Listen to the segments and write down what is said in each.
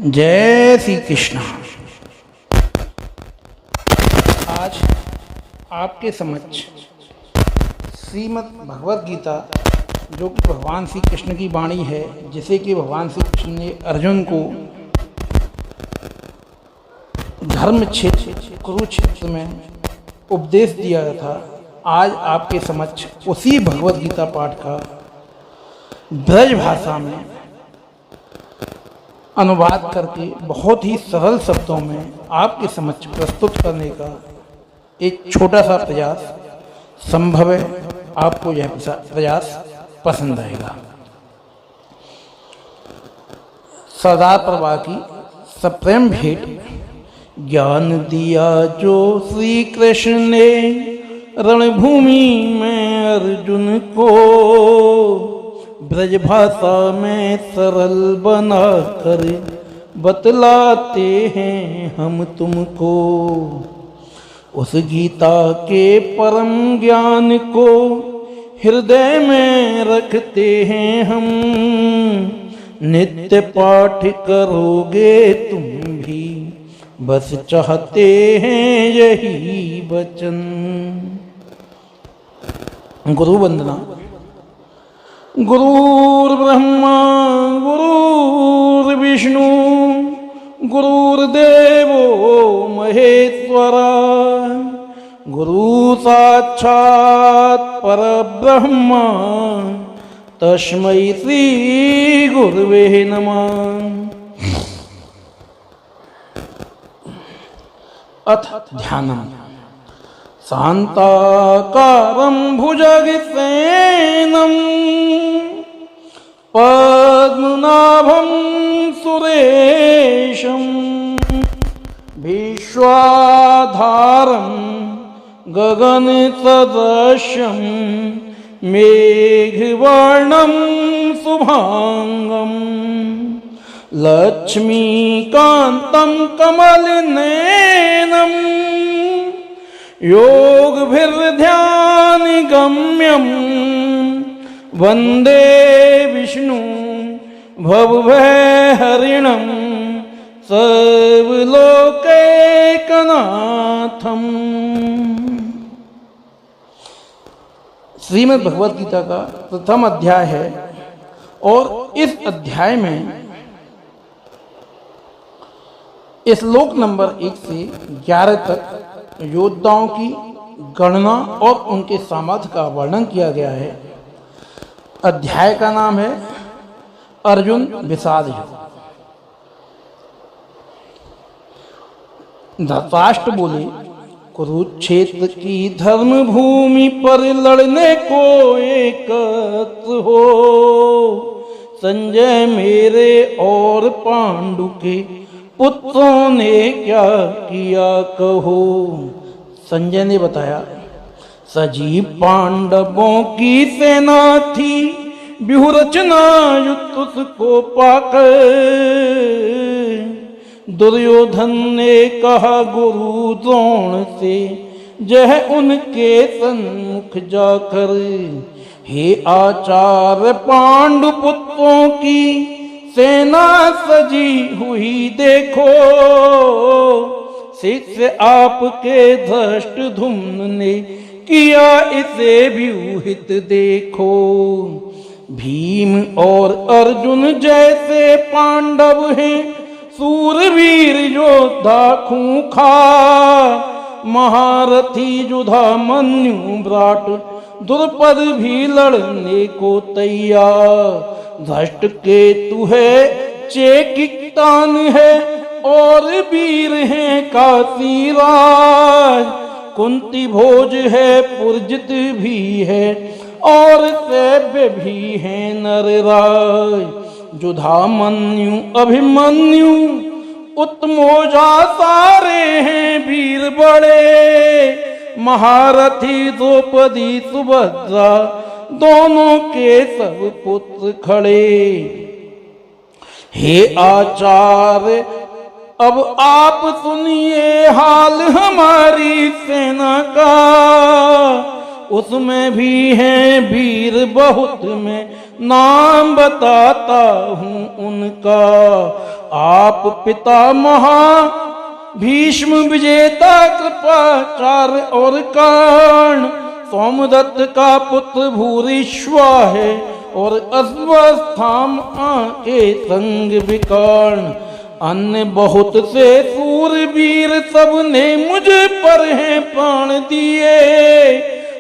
जय श्री कृष्ण। आज आपके समक्ष श्रीमद् भगवद गीता, जो कि भगवान श्री कृष्ण की वाणी है, जिसे कि भगवान श्री कृष्ण ने अर्जुन को धर्म क्षेत्र कुरुक्षेत्र में उपदेश दिया था। आज आपके समक्ष उसी भगवद गीता पाठ का ब्रज भाषा में अनुवाद करके बहुत ही सरल शब्दों में आपके समक्ष प्रस्तुत करने का एक छोटा सा प्रयास संभव है। आपको यह प्रयास पसंद आएगा। सरदार प्रभा की सप्रेम भेंट। ज्ञान दिया जो श्री कृष्ण ने रणभूमि में अर्जुन को, ब्रज भाषा में सरल बना कर बतलाते हैं हम तुमको। उस गीता के परम ज्ञान को हृदय में रखते हैं हम। नित्य पाठ करोगे तुम भी, बस चाहते हैं यही वचन। गुरु वंदना। गुरुर्ब्रह्मा गुरुर्विष्णु गुरुर्देवो महेश्वरा, गुरु साक्षात् परब्रह्मा तस्मै श्री गुरवे नमः। अथ ध्यानम्। शान्ताकारं भुजगसेनं पद्मनाभं सुरेशं, विश्वाधारं गगनसदृशं मेघवर्णं शुभांगं, लक्ष्मीकान्तं कमलनयनं, योगभिर्ध्यानगम्यं वन्दे विष्णु भवभयहरिणं सर्वलोकैकनाथम्। श्रीमद् भगवद गीता का प्रथम अध्याय है और इस अध्याय में श्लोक नंबर 1 से 11 तक योद्धाओं की गणना और उनके सामर्थ्य का वर्णन किया गया है। अध्याय का नाम है अर्जुन विषाद युद्ध। धृतराष्ट्र बोले, कुरुक्षेत्र की धर्म भूमि पर लड़ने को एकत्र हो। संजय मेरे और पांडु के पुत्रों ने क्या किया कहो। संजय ने बताया, सजीव पांडवों की सेना थी, व्यूहरचना युक्त को पाकर। दुर्योधन ने कहा गुरु द्रोण से, जह उनके सन्मुख जाकर, हे आचार्य पांडु पुत्रों की सेना सजी हुई देखो। शिष्य आपके धृष्टद्युम्न ने किया इसे व्यूहित देखो। भीम और अर्जुन जैसे पांडव हैं, सूरवीर योद्धा खूंखार, महारथी युधामन्यु विराट द्रुपद भी लड़ने को तैयार। धृष्ट केतु है, चेकितान है और वीर हैं काशीराज। कुंती भोज है, पुरजित भी है और सैव्य भी है नरराज। युधामन्यु अभिमन्यु उत्तमोजा सारे हैं वीर बड़े। महारथी द्रौपदी सुभद्रा दोनों के सब पुत्र खड़े। हे आचार्य अब आप सुनिए हाल हमारी सेना का। उसमें भी हैं वीर बहुत, मैं नाम बताता हूँ उनका। आप पितामहा भीष्म विजेता कृपाचार्य और कर्ण, सोमदत्त का पुत्र भूरिश्वा है और अश्वस्थामा के संग विकर्ण। अन्य बहुत से सूरवीर सब ने मुझ पर हैं प्राण दिए,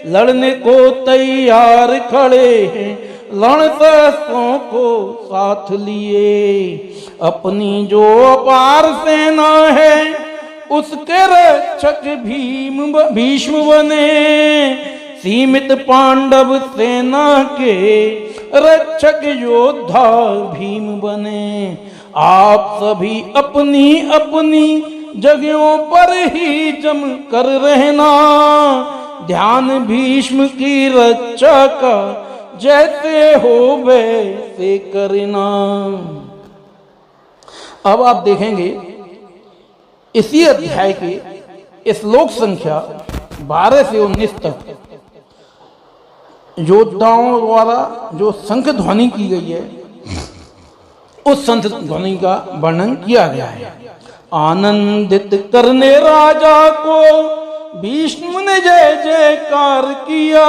लड़ने को तैयार खड़े हैं रणशस्त्रों को साथ लिए। अपनी जो अपार सेना है उसके रक्षक भीष्म बने, सीमित पांडव सेना के रक्षक योद्धा भीम बने। आप सभी अपनी अपनी जगहों पर ही जम कर रहना, ध्यान भीष्म की रक्षा का जैसे हो वैसे करना। अब आप देखेंगे इसी अध्याय के श्लोक संख्या 12 से 19 तक योद्धाओं द्वारा जो शंख ध्वनि की गई है उस शंख ध्वनि का वर्णन किया गया है। आनंदित करने राजा को भीष्म ने जय जयकार किया,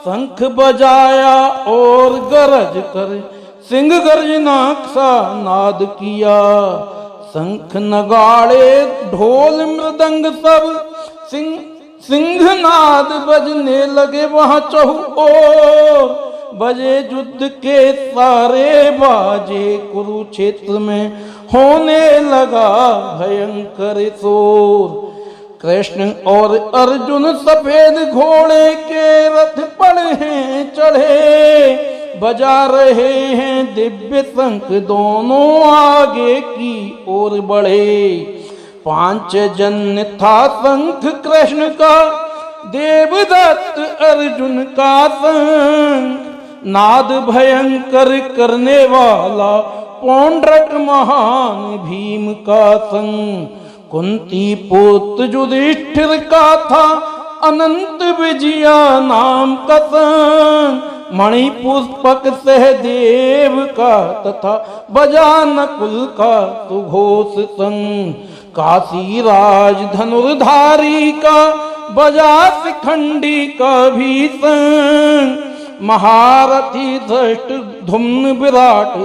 शंख बजाया और गरज कर सिंह गर्जना सा नाद किया। शंख नगाड़े ढोल मृदंग सब सिंहनाद बजने लगे वहां चहुओर, बजे युद्ध के सारे बाजे, कुरुक्षेत्र में होने लगा भयंकर शोर। कृष्ण और अर्जुन सफेद घोड़े के रथ पर हैं चढ़े, बजा रहे हैं दिव्य शंख दोनों आगे की ओर बढ़े। पांचजन्य था शंख कृष्ण का, देवदत्त अर्जुन का शंख, नाद भयंकर करने वाला पौंड्रक महान भीम का शंख। कुंती पुत्र युधिष्ठिर का था अनंत विजया नाम का शंख, मणिपुष्पक सहदेव का तथा बजा नकुल का सुघोष शंख। काशी राज धनुर्धारी का बजा शिखंडी का भी शंख। महारथी धृष्ट धुम्न विराट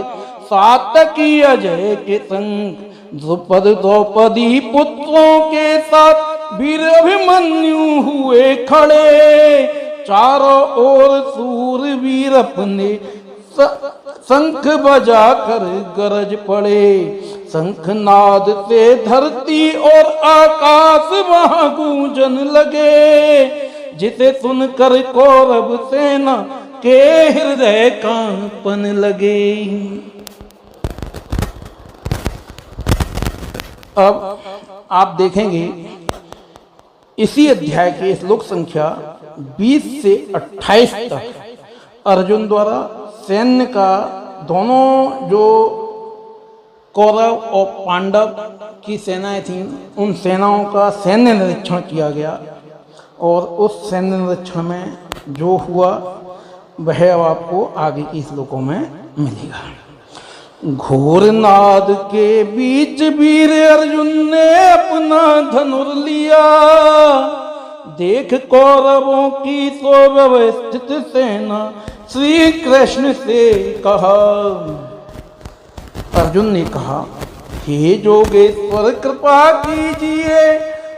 सातकी अजय के शंख। द्रुपद द्रौपदी पुत्रों के साथ वीर अभिमन्यु हुए खड़े, चारों ओर सूरवीर अपने शंख बजा कर गरज पड़े। शंखनाद से धरती और आकाश वहां गूंजन लगे, जिसे सुनकर कौरव सेना के हृदय कांपन लगे। अब आप देखेंगे इसी अध्याय के श्लोक संख्या 20 से 28 तक अर्जुन द्वारा सैन्य का दोनों जो कौरव और पांडव की सेनाएं थीं उन सेनाओं का सैन्य निरीक्षण किया गया और उस सैन्य निरीक्षण में जो हुआ वह अब आपको आगे के श्लोकों में मिलेगा। घोर नाद के बीच वीर अर्जुन ने अपना धनुर लिया, देख कौरवों की सुव्यवस्थित सेना श्री कृष्ण से कहा। अर्जुन ने कहा, हे जोगेश्वर कृपा कीजिए,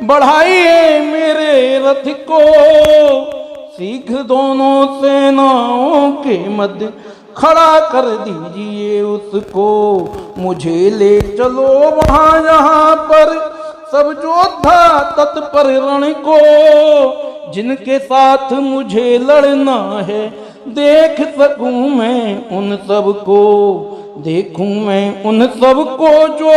बढ़ाइए मेरे रथ को, शीघ्र दोनों सेनाओं के मध्य खड़ा कर दीजिए उसको। मुझे ले चलो वहां जहां पर सब योद्धा तत्पर रण को, जिनके साथ मुझे लड़ना है देख सकूं मैं उन सब को। देखूं मैं उन सब को जो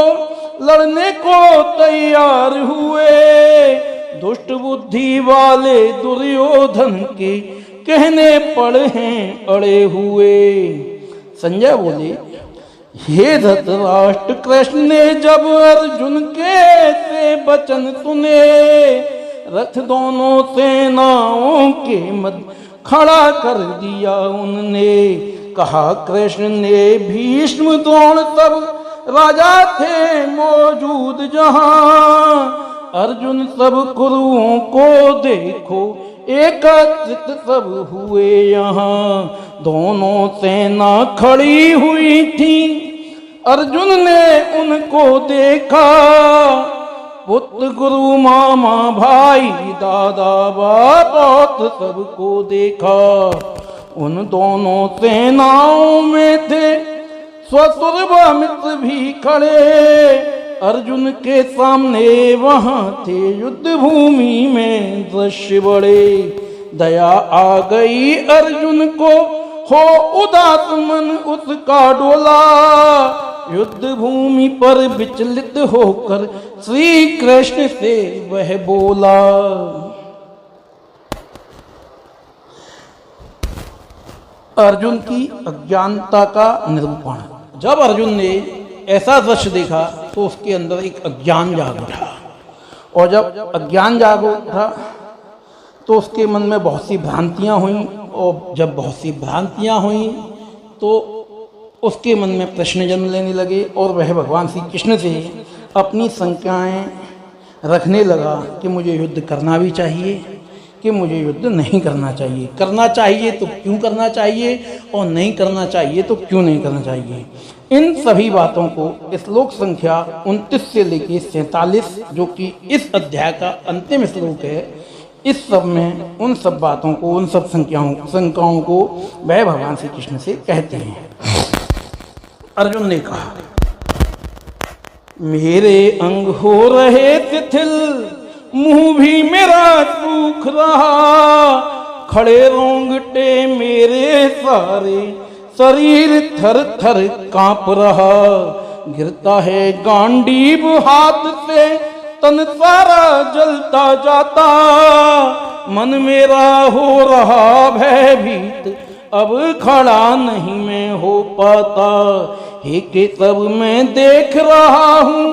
लड़ने को तैयार हुए, दुष्ट बुद्धि वाले दुर्योधन के कहने पड़े हैं अड़े हुए। संजय बोले, हे धृतराष्ट्र, कृष्ण ने जब अर्जुन के से वचन सुने, रथ दोनों सेनाओं के मध्य खड़ा कर दिया उनने। कहा कृष्ण ने, भीष्म द्रोण सब राजा थे मौजूद जहां। अर्जुन सब कुरुओं को देखो एकत्रित सब हुए यहाँ। दोनों सेना खड़ी हुई थी, अर्जुन ने उनको देखा। पुत्र गुरु मामा भाई दादा बाप सबको देखा। उन दोनों सेनाओं में थे स्वसुर मित्र भी खड़े। अर्जुन के सामने वहां थे युद्ध भूमि में दृश्य बड़े। दया आ गई अर्जुन को, हो उदास मन उसका डोला। युद्ध भूमि पर विचलित होकर श्री कृष्ण से वह बोला। अर्जुन की अज्ञानता का निरूपण। जब अर्जुन ने ऐसा दृश्य देखा तो उसके अंदर एक अज्ञान जाग उठा, और जब अज्ञान जाग उठा तो उसके मन में बहुत सी भ्रांतियां हुई, और जब बहुत सी भ्रांतियां हुई तो उसके मन में प्रश्न जन्म लेने लगे, और वह भगवान श्री कृष्ण से अपनी शंकाएं रखने लगा कि मुझे युद्ध करना भी चाहिए कि मुझे युद्ध नहीं करना चाहिए। करना चाहिए तो क्यों करना चाहिए, और नहीं करना चाहिए तो क्यों नहीं करना चाहिए। इन सभी बातों को श्लोक संख्या 29 से लेकर 47, जो कि इस अध्याय का अंतिम श्लोक है, इस सब में उन सब बातों को, उन सब शंकाओं को वह भगवान श्री कृष्ण से कहते हैं। अर्जुन ने कहा, मेरे अंग हो रहे शिथिल, मुंह भी मेरा सूख रहा। खड़े रोंगटे मेरे सारे, शरीर थर थर कांप रहा। गिरता है गांडीव हाथ से, तन सारा जलता जाता। मन मेरा हो रहा भयभीत, अब खड़ा नहीं मैं हो पाता। हे केशव मैं देख रहा हूँ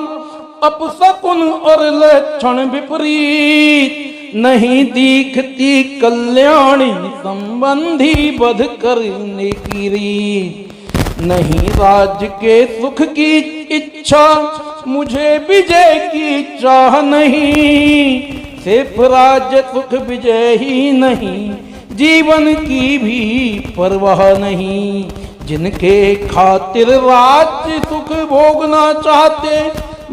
अपशकुन और लक्षण विपरीत। नहीं दिखती कल्याणी संबंधी वध करने की रीत। नहीं राज्य के सुख की इच्छा, मुझे विजय की चाह नहीं। सिर्फ राज्य सुख विजय ही नहीं, जीवन की भी परवाह नहीं। जिनके खातिर राज्य सुख भोगना चाहते,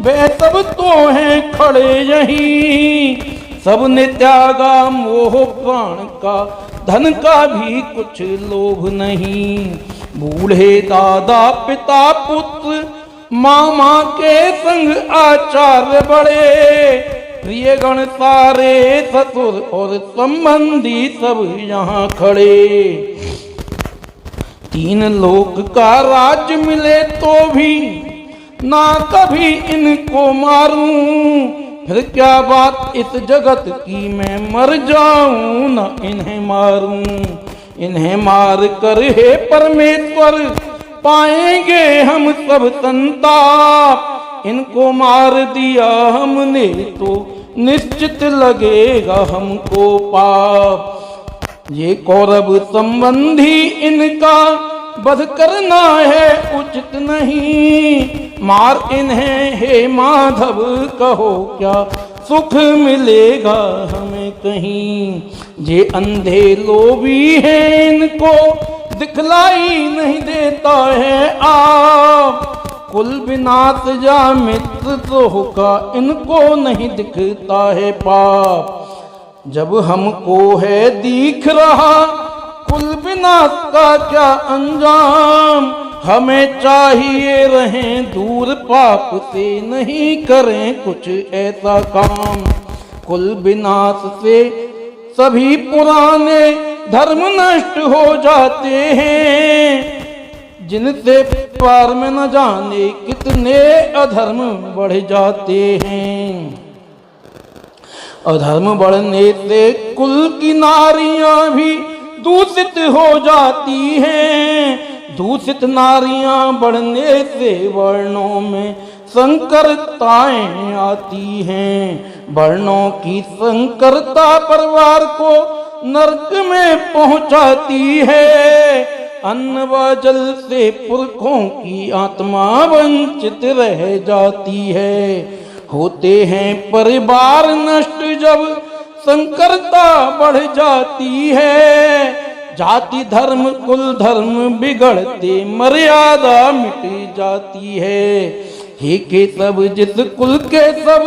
वे सब तो हैं खड़े यहीं। सबने त्यागा मोह प्राण का, धन का भी कुछ लोभ नहीं। बूढ़े दादा पिता पुत्र, मामा के संग आचार्य बड़े। प्रिय गण सारे ससुर और संबंधी सब यहाँ खड़े। तीन लोक का राज्य मिले तो भी ना कभी इनको मारूं। फिर क्या बात इस जगत की, मैं मर जाऊं न इन्हें मारूं। इन्हें मार कर हे परमेश्वर, पाएंगे हम सब संताप। इनको मार दिया हमने तो निश्चित लगेगा हमको पाप। ये कौरव संबंधी इनका वध करना है उचित नहीं। मार इन्हें हे माधव, कहो क्या सुख मिलेगा हमें कहीं। जे अंधे लोभी हैं इनको दिखलाई नहीं देता है आप। कुल विनाश जा मित्र तो का इनको नहीं दिखता है पाप। जब हमको है दिख रहा कुल विनाश का क्या अंजाम। हमें चाहिए रहें दूर पाप से, नहीं करें कुछ ऐसा काम। कुल विनाश से सभी पुराने धर्म नष्ट हो जाते हैं। जिनसे पार में न जाने कितने अधर्म बढ़ जाते हैं। अधर्म बढ़ने से कुल की नारियां भी दूषित हो जाती हैं। दूषित नारियां बढ़ने से वर्णों में संकरताएं आती हैं। वर्णों की संकरता परिवार को नरक में पहुंचाती है। अन्न व जल से पुरखों की आत्मा वंचित रह जाती है। होते हैं परिवार नष्ट जब संकरता बढ़ जाती है। जाति धर्म कुल धर्म बिगड़ते मर्यादा मिट जाती है। हे के सब जिस कुल के सब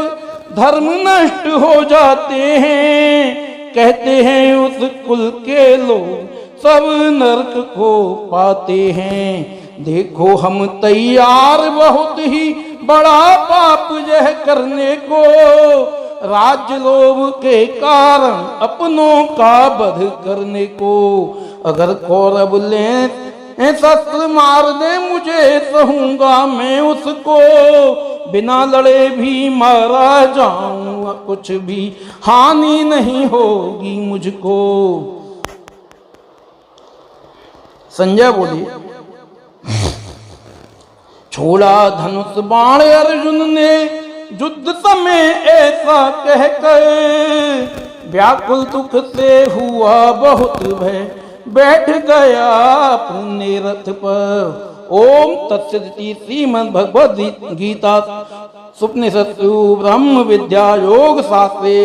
धर्म नष्ट हो जाते हैं। कहते हैं उस कुल के लोग सब नरक को पाते हैं। देखो हम तैयार बहुत ही बड़ा पाप यह करने को। राज्य लोभ के कारण अपनों का वध करने को। अगर कौरव ले शस्त्र मार दे मुझे सहूंगा मैं उसको। बिना लड़े भी मारा जाऊंगा कुछ भी हानि नहीं होगी मुझको। संजय बोली छोड़ा धनुष बाण अर्जुन ने युद्ध समय ऐसा कहकर। व्याकुल दुख से हुआ बहुत भय बैठ गया अपने रथ पर। ओम तत्सदिति श्रीमद् भगवद गीता सुपनिषत्सु ब्रह्म विद्या योग शास्त्रे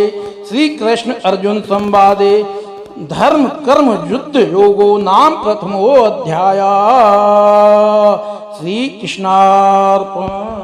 श्री कृष्ण अर्जुन संवादे धर्म कर्म युद्ध योगो नाम प्रथमो अध्याय। श्री कृष्णार्पण।